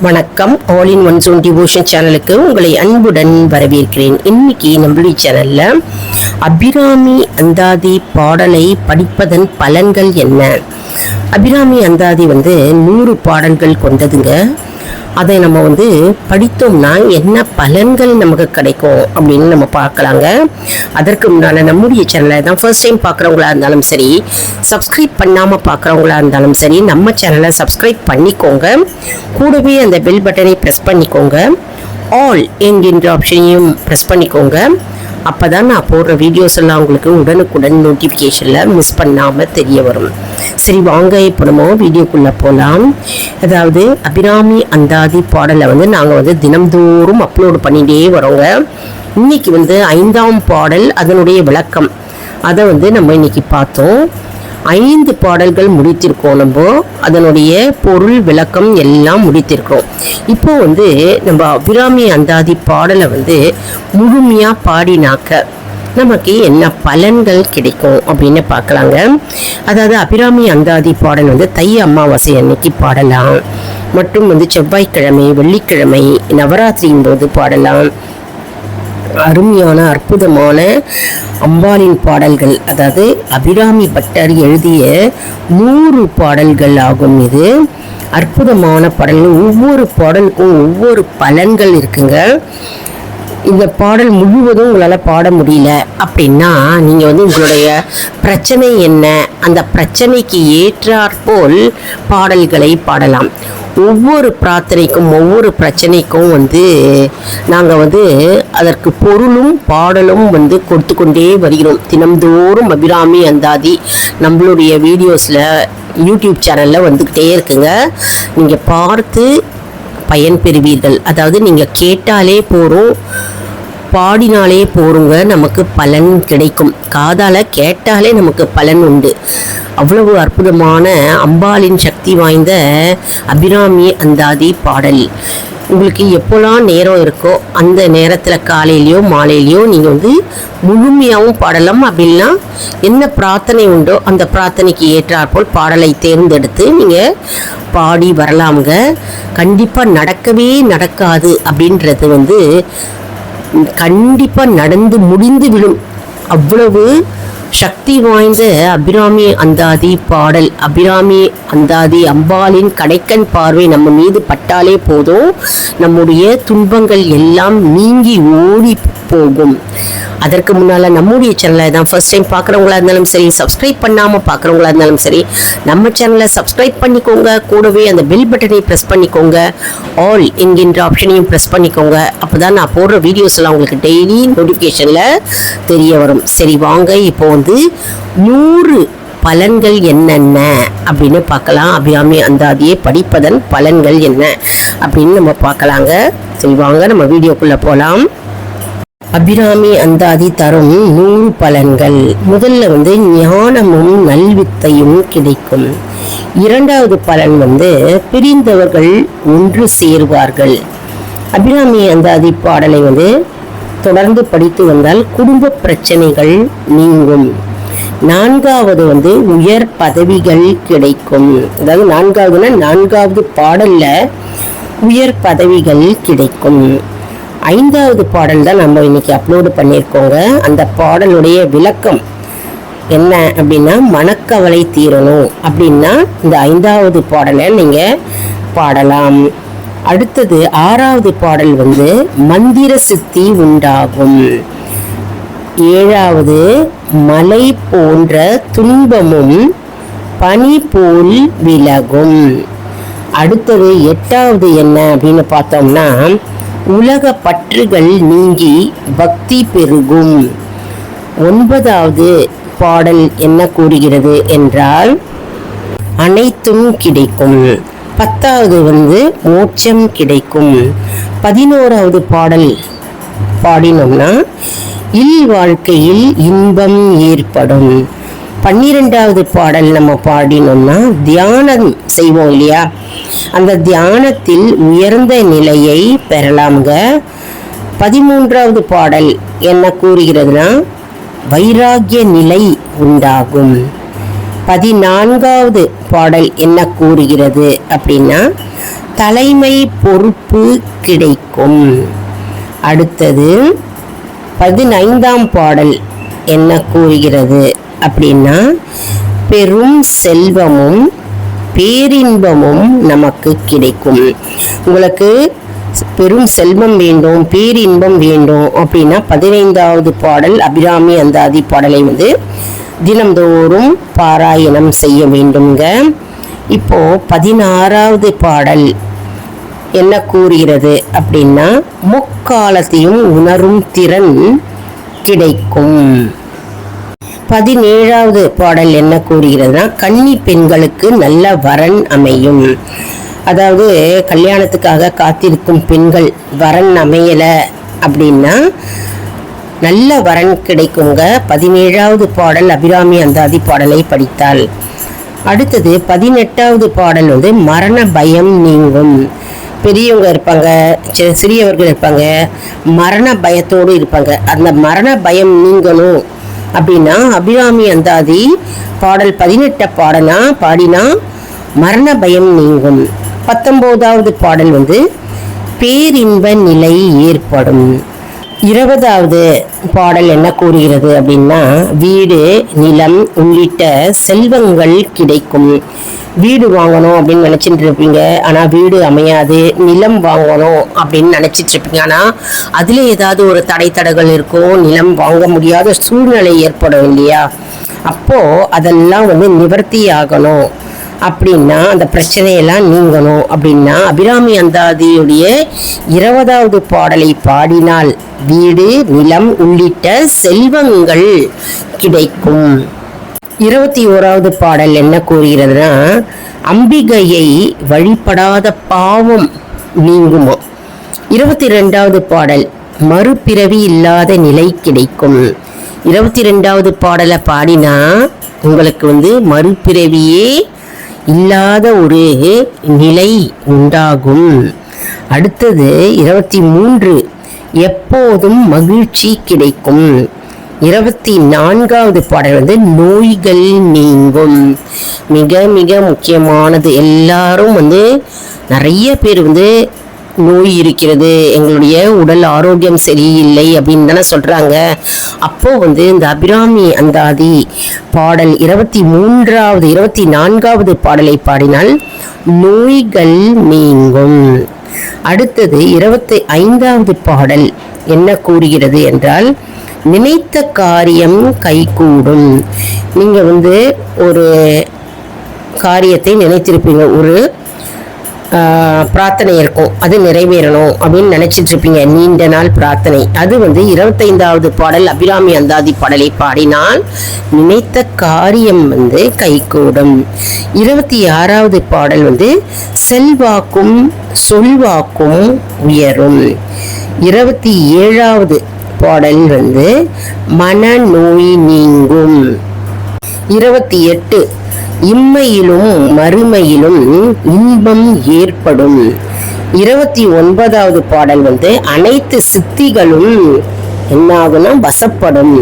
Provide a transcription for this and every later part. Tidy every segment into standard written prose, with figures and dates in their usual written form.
வணக்கம். All in one zone devotion சேனலுக்கு உங்களை அன்புடன் வரவேற்கிறேன். இன்னைக்கு நம்மளுடைய சேனல்ல அபிராமி அந்தாதி பாடலை படிப்பதன் பலன்கள் என்ன? அபிராமி அந்தாதி 100 பாடல்கள் கொண்டதுங்க. அதை நம்ம படித்தோம்னா என்ன பலன்கள் நமக்கு கிடைக்கும் அப்படின்னு நம்ம பார்க்கலாங்க. அதற்கு முன்னால் நம்முடைய சேனலை தான் ஃபர்ஸ்ட் டைம் பார்க்குறவங்களா இருந்தாலும் சரி, சப்ஸ்கிரைப் பண்ணாமல் பார்க்குறவங்களா இருந்தாலும் சரி, நம்ம சேனலை சப்ஸ்கிரைப் பண்ணிக்கோங்க. கூடவே அந்த பெல் பட்டனை ப்ரெஸ் பண்ணிக்கோங்க. ஆல் என்கின்ற ஆப்ஷனையும் ப்ரெஸ் பண்ணிக்கோங்க. அப்போ தான் நான் போடுற வீடியோஸ் எல்லாம் உங்களுக்கு உடனுக்குடன் நோட்டிஃபிகேஷனில் மிஸ் பண்ணாமல் தெரிய வரும். சரி, வாங்க இப்போ நம்ம வீடியோக்குள்ளே போகலாம். அதாவது அபிராமி அந்தாதி பாடலை நாங்கள் தினம்தோறும் அப்லோடு பண்ணிகிட்டே வரோங்க. இன்னைக்கு 5ஆம் பாடல், அதனுடைய விளக்கம், அதை நம்ம இன்னைக்கு பார்த்தோம். 5 பாடல்கள் முடித்திருக்கோம். அதனுடைய பொருள் விளக்கம் எல்லாம் முடித்திருக்கிறோம். இப்போ நம்ம அபிராமி அந்தாதி பாடலை முழுமையாக பாடினாக்க நமக்கு என்ன பலன்கள் கிடைக்கும் அப்படின்னு பார்க்கலாங்க. அதாவது அபிராமி அந்தாதி பாடல் தை அமாவாசை அன்னைக்கு பாடலாம், மற்றும் செவ்வாய்க்கிழமை, வெள்ளிக்கிழமை, நவராத்திரியின் போது பாடலாம். அருமையான அற்புதமான அம்பாளின் பாடல்கள், அதாவது அபிராமி பட்டர் எழுதிய 100 பாடல்கள் ஆகும். இது அற்புதமான பாடல்கள். ஒவ்வொரு பாடலுக்கும் ஒவ்வொரு பலன்கள் இருக்குங்க. இந்த பாடல் முழுவதும் உங்களால் பாட முடியல அப்படின்னா நீங்கள் உங்களுடைய பிரச்சனை என்ன, அந்த பிரச்சனைக்கு ஏற்றாற்போல் பாடல்களை பாடலாம். ஒவ்வொரு பிரார்த்தனைக்கும் ஒவ்வொரு பிரச்சனைக்கும் நாங்கள் அதற்கு பொருளும் பாடலும் கொடுத்து கொண்டே வருகிறோம். தினம்தோறும் அபிராமி அந்தாதி நம்மளுடைய வீடியோஸில் யூடியூப் சேனலில் வந்துக்கிட்டே இருக்குங்க. நீங்கள் பார்த்து பயன் பெறுவீர்கள். அதாவது நீங்கள் கேட்டாலே போகிறோம், பாடினாலே போருங்க, நமக்கு பலன் கிடைக்கும். காதால் கேட்டாலே நமக்கு பலன் உண்டு. அவ்வளவு அற்புதமான அம்பாளின் சக்தி வாய்ந்த அபிராமி அந்தாதி பாடல். உங்களுக்கு எப்போலாம் நேரம் இருக்கோ அந்த நேரத்தில் காலையிலையோ மாலையிலையோ நீங்கள் முழுமையாகவும் பாடலாம். அப்படின்னா என்ன பிரார்த்தனை உண்டோ அந்த பிரார்த்தனைக்கு ஏற்றாற்போல் பாடலை தேர்ந்தெடுத்து நீங்கள் பாடி வரலாமுங்க. கண்டிப்பாக நடக்கவே நடக்காது அப்படின்றது கண்டிப்பாக நடந்து முடிந்து விடும். அவ்வளவு சக்தி வாய்ந்த அபிராமி அந்தாதி பாடல். அபிராமி அந்தாதி அம்பாளின் கடைக்கண் பார்வை நம்ம மீது பட்டாலே போதும், நம்முடைய துன்பங்கள் எல்லாம் நீங்கி ஓடி போகும். அதற்கு முன்னால் நம்முடைய சேனலை தான் ஃபர்ஸ்ட் டைம் பார்க்குறவங்களா இருந்தாலும் சரி, சப்ஸ்கிரைப் பண்ணாமல் பார்க்குறவங்களா இருந்தாலும் சரி, நம்ம சேனலை சப்ஸ்கிரைப் பண்ணிக்கோங்க. கூடவே அந்த பெல் பட்டனை ப்ரெஸ் பண்ணிக்கோங்க. ஆல் என்கின்ற ஆப்ஷனையும் ப்ரெஸ் பண்ணிக்கோங்க. அப்போ தான் நான் போடுற வீடியோஸ் எல்லாம் உங்களுக்கு டெய்லி நோட்டிஃபிகேஷனில் தெரிய வரும். சரி, வாங்க இப்போ 100 பலன்கள் என்னென்ன அப்படின்னு பார்க்கலாம். அபிராமி அந்தாதியை படிப்பதன் பலன்கள் என்ன அப்படின்னு நம்ம பார்க்கலாங்க. சரி, வாங்க நம்ம வீடியோக்குள்ளே போகலாம். அபிராமி அந்தாதி தரும் 100 பலன்கள். முதல்ல ஞானமும் நல்வித்தையும் கிடைக்கும். 2வது பலன் பிரிந்தவர்கள் ஒன்று சேருவார்கள். அபிராமி அந்தாதி பாடலை தொடர்ந்து படித்து வந்தால் குடும்ப பிரச்சனைகள் நீங்கும். 4வது உயர் பதவிகள் கிடைக்கும். அதாவது 4வது பாடல்ல உயர் பதவிகள் கிடைக்கும். 5வது பாடல் தான் நம்ம இன்னைக்கு அப்லோடு பண்ணியிருக்கோங்க. அந்த பாடலுடைய விளக்கம் என்ன அப்படின்னா, மனக்கவலை தீரணும் அப்படின்னா இந்த 5வது பாடலை நீங்கள் பாடலாம். அடுத்தது 6வது பாடல் மந்திர சித்தி உண்டாகும். 7வது மலை போன்ற துன்பமும் பனி போல் விலகும். அடுத்தது 8வது என்ன அப்படின்னு பார்த்தோம்னா, உலக பற்றுகள் நீங்கி பக்தி பெருகும். 9வது பாடல் என்ன கூறுகிறது என்றால், அனைத்தும் கிடைக்கும். 10வது மோட்சம் கிடைக்கும். 11வது பாடல் பாடினோம்னா இல் வாழ்க்கையில் இன்பம் ஏற்படும். 12வது பாடல் நம்ம பாடினோம்னா தியானம் செய்வோம் இல்லையா, அந்த தியானத்தில் உயர்ந்த நிலையை பெறலாம்ங்க. 13வது பாடல் என்ன கூறுகிறதுனா வைராகிய நிலை உண்டாகும். 14வது பாடல் என்ன கூறுகிறது அப்படின்னா, தலைமை பொறுப்பு கிடைக்கும். அடுத்தது 15ஆம் பாடல் என்ன கூறுகிறது அப்படின்னா, பெரும் செல்வமும் பேரின்பமும் நமக்கு கிடைக்கும். உங்களுக்கு பெரும் செல்வம் வேண்டும், பேரின்பம் வேண்டும் அப்படின்னா 15வது பாடல் அபிராமி அந்தாதி பாடலை தினம்தோறும் பாராயணம் செய்ய வேண்டுங்க. இப்போ 16வது பாடல் என்ன கூறுகிறது அப்படின்னா, முக்காலத்தையும் உணரும் திறன் கிடைக்கும். 17வது பாடல் என்ன கூறுகிறதுனா, கன்னி பெண்களுக்கு நல்ல வரன் அமையும். அதாவது கல்யாணத்துக்காக காத்திருக்கும் பெண்கள் வரன் அமையலை அப்படின்னா நல்ல வரன் கிடைக்குங்க 17வது பாடல் அபிராமி அந்தாதி பாடலை படித்தால். அடுத்தது 18வது பாடல் மரண பயம் நீங்கும். பெரியவங்க இருப்பாங்க, சிறியவர்கள் இருப்பாங்க, மரண பயத்தோடு இருப்பாங்க. அந்த மரண பயம் நீங்கணும் அப்படின்னா அபிராமி அந்தாதி பாடல் 18 பாடினா மரண பயம் நீங்கும். 19வது பாடல் பேரின்ப நிலை ஏற்படும். 20வது பாடல் என்ன கூறுகிறது அப்படின்னா, வீடு நிலம் உள்ளிட்ட செல்வங்கள் கிடைக்கும். வீடு வாங்கணும் அப்படின்னு நினச்சிட்டு இருப்பீங்க, ஆனால் வீடு அமையாது. நிலம் வாங்கணும் அப்படின்னு நினச்சிட்டு இருப்பீங்க, ஆனால் அதில் ஏதாவது ஒரு தடைத்தடைகள் இருக்கும். நிலம் வாங்க முடியாத சூழ்நிலை ஏற்படும் இல்லையா? அப்போது அதெல்லாம் நிவர்த்தி ஆகணும் அப்படின்னா, அந்த பிரச்சனையெல்லாம் நீங்கணும் அப்படின்னா அபிராமி அந்தாதியுடைய 20வது பாடலை பாடினால் வீடு நிலம் உள்ளிட்ட செல்வங்கள் கிடைக்கும். 21வது பாடல் என்ன கூறுகிறதுனா, அம்பிகையை வழிபடாத பாவம் நீங்குமோ. 22வது பாடல் மறுபிறவி இல்லாத நிலை கிடைக்கும். 22வது பாடலை பாடினா உங்களுக்கு மறுபிறவியே இல்லாத ஒரு நிலை உண்டாகும். அடுத்தது 23 எப்போதும் மகிழ்ச்சி கிடைக்கும். 24வது பாடல் நோய்கள் நீங்கும். மிக மிக முக்கியமானது. எல்லாரும் நிறைய பேர் நோய் இருக்கிறது, எங்களுடைய உடல் ஆரோக்கியம் சரியில்லை அப்படின்னு தானே சொல்றாங்க. அப்போ இந்த அபிராமி அந்தாதி பாடல் 24வது பாடலை பாடினால் நோய்கள் நீங்கும். அடுத்தது 25வது பாடல் என்ன கூறுகிறது என்றால், நினைத்த காரியம் கைகூடும். நீங்க ஒரு காரியத்தை நினைத்திருப்பீங்க, ஒரு பிரார்த்தனை இருக்கும், அது நிறைவேறணும் அப்படின்னு நினைச்சிட்டு இருப்பீங்க, நீண்ட நாள் பிரார்த்தனை. அது 25வது பாடல் அபிராமி அந்தாதி பாடலை பாடினால் நினைத்த காரியம் கைகூடும். 26வது பாடல் செல்வாக்கும் சொல்வாக்கும் உயரும். 27வது பாடல் மனநோய் நீங்கும். 28 இம்மையிலும் மறுமையிலும் இன்பம் ஏற்படும். 29வது பாடல் அனைத்து சித்திகளும் என்னாகும்னா வசப்படும்.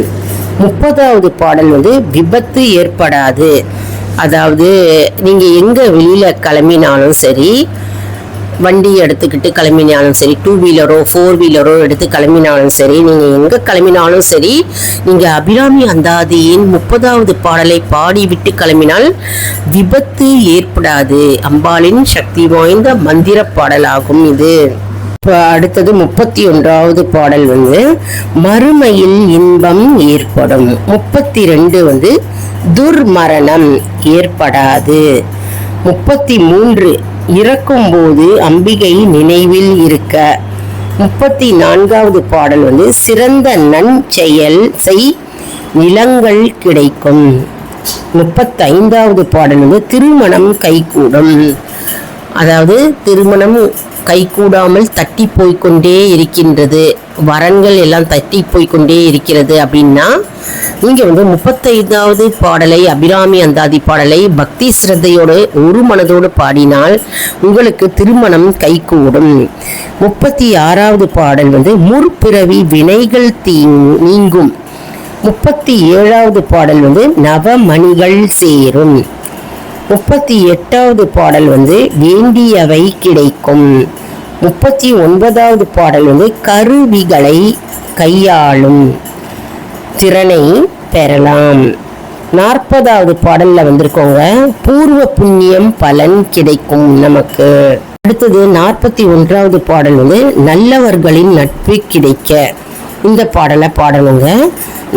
30வது பாடல் விபத்து ஏற்படாது. அதாவது நீங்க எங்க வெளியில கிளம்பினாலும் சரி, வண்டி எடுத்துக்கிட்டு கிளம்பினாலும் சரி, 2 வீலரோ 4 வீலரோ எடுத்து கிளம்பினாலும் சரி, நீங்க எங்க கிளம்பினாலும் சரி, நீங்க அபிராமி அந்தாதியின் 30வது பாடலை பாடிவிட்டு கிளம்பினால் விபத்து ஏற்படாது. அம்பாளின் சக்தி வாய்ந்த மந்திர பாடலாகும் இது. அடுத்தது 31வது பாடல் மறுமையில் இன்பம் ஏற்படும். 32 துர்மரணம் ஏற்படாது. 33 இறக்கும்போது அம்பிகை நினைவில் இருக்க. 34வது பாடல் சிறந்த நற்செயல் செய் நிலங்கள் கிடைக்கும். 35வது பாடல் திருமணம் கைகூடும். அதாவது திருமணம் கைகூடாமல் தட்டி போய்கொண்டே இருக்கின்றது, வரன்கள் எல்லாம் தட்டி போய்கொண்டே இருக்கிறது அப்படின்னா நீங்க 35வது பாடலை அபிராமி அந்தாதி பாடலை பக்தி சிரத்தையோடு ஒரு மனதோடு பாடினால் உங்களுக்கு திருமணம் கைகூடும். 36வது பாடல் முற்பிறவி வினைகள் நீங்கும். 37வது பாடல் வந்து நவமணிகள் சேரும். 38வது பாடல் வந்து வேண்டியவை கிடைக்கும். 39வது பாடல் வந்து கருவிகளை கையாளும் திறனை பெறலாம். 40வது பாடல்ல வந்திருக்கோங்க பூர்வ புண்ணியம் பலன் கிடைக்கும் நமக்கு. அடுத்தது 41வது பாடல் வந்து நல்லவர்களின் நட்பு கிடைக்க. இந்த பாடலை பாடணுங்க.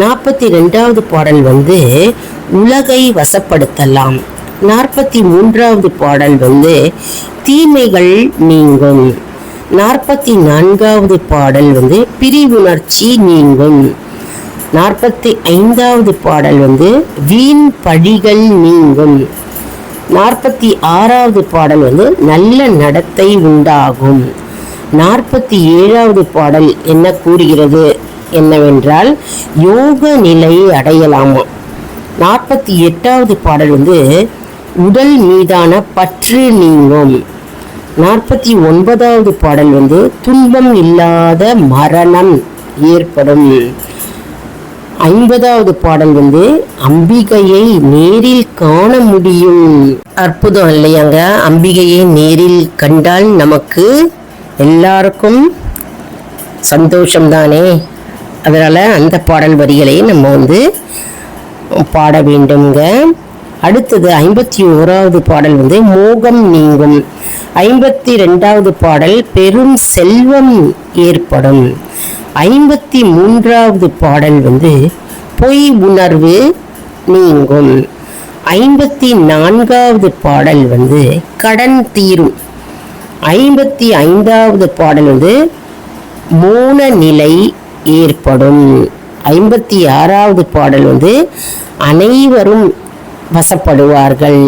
42வது பாடல் வந்து உலகை வசப்படுத்தலாம். 43வது பாடல் வந்து தீமைகள் நீங்கும். 44வது பாடல் வந்து பிரிவுணர்ச்சி நீங்கும். 45வது பாடல் வந்து வீண் பழிகள் நீங்கும். 46வது பாடல் வந்து நல்ல நடத்தை உண்டாகும். 47வது பாடல் என்ன கூறுகிறது என்னவென்றால் யோக நிலை அடையலாமா. 48வது பாடல் வந்து உடல் மீதான பற்று நீங்கும். 49வது பாடல் வந்து துன்பம் இல்லாத மரணம் ஏற்படும். 50வது பாடல் வந்து அம்பிகையை நேரில் காண முடியும். அற்புதம் இல்லையாங்க? அம்பிகையை நேரில் கண்டால் நமக்கு எல்லாருக்கும் சந்தோஷம்தானே. அதனால அந்த பாடல் வரிகளை நம்ம வந்து பாட வேண்டுங்க. அடுத்தது 51வது பாடல் வந்து மோகம் நீங்கும். 52வது பாடல் பெரும் செல்வம் ஏற்படும். 53வது பாடல் வந்து பொய் உணர்வு நீங்கும். 54வது பாடல் வந்து கடன் தீரும். 55வது பாடல் வந்து மோன நிலை ஏற்படும். 56வது பாடல் வந்து அனைவரும் வசப்படுவார்கள்.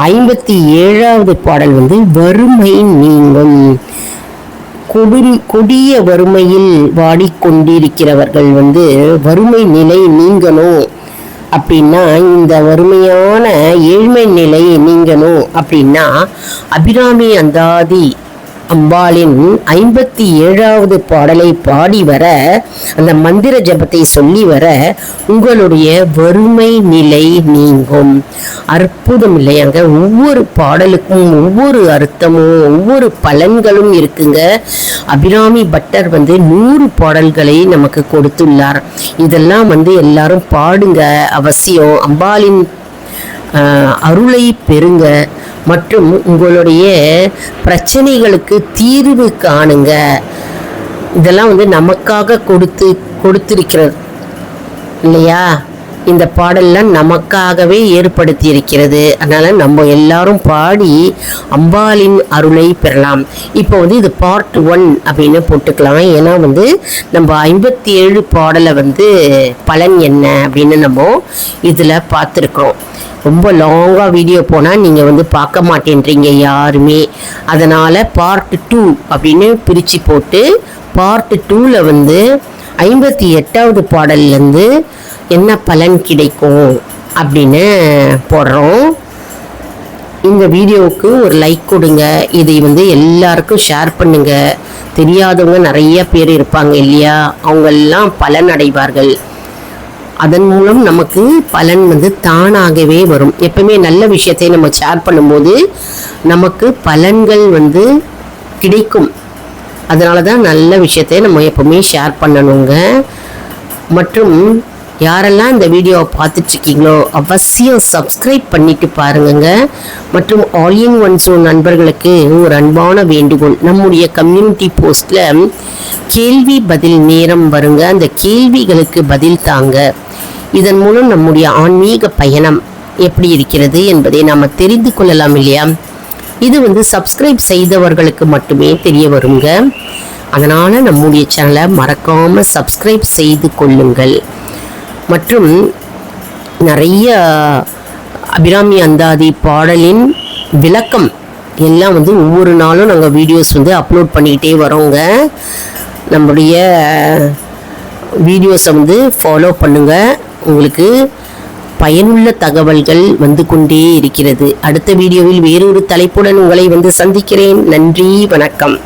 57வது பாடல் வந்து வறுமை நீங்கும். கொடிய வறுமையில் வாடிக்கொண்டிருக்கிறவர்கள் வந்து வறுமை நிலை நீங்கணும் அப்படின்னா, இந்த வறுமையான ஏழ்மை நிலை நீங்கணும் அப்படின்னா அபிராமி அந்தாதி அம்பாளின் 57வது பாடலை பாடி வர, அந்த மந்திர ஜபத்தை சொல்லி வர உங்களுடைய வறுமை நிலை நீங்கும். அற்புதம் இல்லையாங்க? ஒவ்வொரு பாடலுக்கும் ஒவ்வொரு அர்த்தமும் ஒவ்வொரு பலன்களும் இருக்குங்க. அபிராமி பட்டர் வந்து 100 பாடல்களை நமக்கு கொடுத்துள்ளார். இதெல்லாம் வந்து எல்லாரும் பாடுங்க அவசியம். அம்பாளின் அருளை பெறுங்க மற்றும் உங்களுடைய பிரச்சனைகளுக்கு தீர்வு காணுங்க. இதெல்லாம் வந்து நமக்காக கொடுத்திருக்கிறது இல்லையா? இந்த பாடல்லாம் நமக்காகவே ஏற்படுத்தி இருக்கிறது. அதனால நம்ம எல்லாரும் பாடி அம்பாளின் அருளை பெறலாம். இப்போ வந்து இது பார்ட் 1 அப்படின்னு போட்டுக்கலாம். ஏன்னா வந்து நம்ம 57 பாடலை வந்து பலன் என்ன அப்படின்னு நம்ம இதில் பார்த்துருக்குறோம். ரொம்ப லாங்காக வீடியோ போனால் நீங்கள் வந்து பார்க்க மாட்டேன்றீங்க யாருமே. அதனால் பார்ட் 2 அப்படின்னு பிரித்து போட்டு பார்ட் 2ல் வந்து 58வது பாடல்லேருந்து என்ன பலன் கிடைக்கும் அப்படின்னு போடுறோம். இந்த வீடியோவுக்கு ஒரு லைக் கொடுங்க. இதை வந்து எல்லாருக்கும் ஷேர் பண்ணுங்க. தெரியாதவங்க நிறைய பேர் இருப்பாங்க இல்லையா? அவங்கெல்லாம் பலன் அடைவார்கள். அதன் மூலம் நமக்கு பலன் வந்து தானாகவே வரும். எப்பவுமே நல்ல விஷயத்தை நம்ம ஷேர் பண்ணும்போது நமக்கு பலன்கள் வந்து கிடைக்கும். அதனால தான் நல்ல விஷயத்தை நம்ம எப்பவுமே ஷேர் பண்ணணுங்க. மற்றும் யாரெல்லாம் இந்த வீடியோவை பார்த்துட்ருக்கீங்களோ அவசியம் சப்ஸ்கிரைப் பண்ணிட்டு பாருங்க. மற்றும் ஆல் இன் ஒன் ஷோ நண்பர்களுக்கு ஒரு அன்பான வேண்டுகோள். நம்முடைய கம்யூனிட்டி போஸ்ட்டில் கேள்வி பதில் நேரம் வருங்க. அந்த கேள்விகளுக்கு பதில் தாங்க. இதன் மூலம் நம்முடைய ஆன்மீக பயணம் எப்படி இருக்கிறது என்பதை நாம் தெரிந்து கொள்ளலாம் இல்லையா? இது வந்து சப்ஸ்கிரைப் செய்தவர்களுக்கு மட்டுமே தெரிய வருங்க. அதனால் நம்முடைய சேனலை மறக்காமல் சப்ஸ்கிரைப் செய்து கொள்ளுங்கள். மற்றும் நிறைய அபிராமி அந்தாதி பாடலின் விளக்கம் எல்லாம் வந்து ஒவ்வொரு நாளும் நாங்கள் வீடியோஸ் வந்து அப்லோட் பண்ணிக்கிட்டே வரோங்க. நம்முடைய வீடியோஸை வந்து ஃபாலோ பண்ணுங்கள். உங்களுக்கு பயனுள்ள தகவல்கள் வந்து கொண்டே இருக்கிறது. அடுத்த வீடியோவில் வேறொரு தலைப்புடன் உங்களை வந்து சந்திக்கிறேன். நன்றி, வணக்கம்.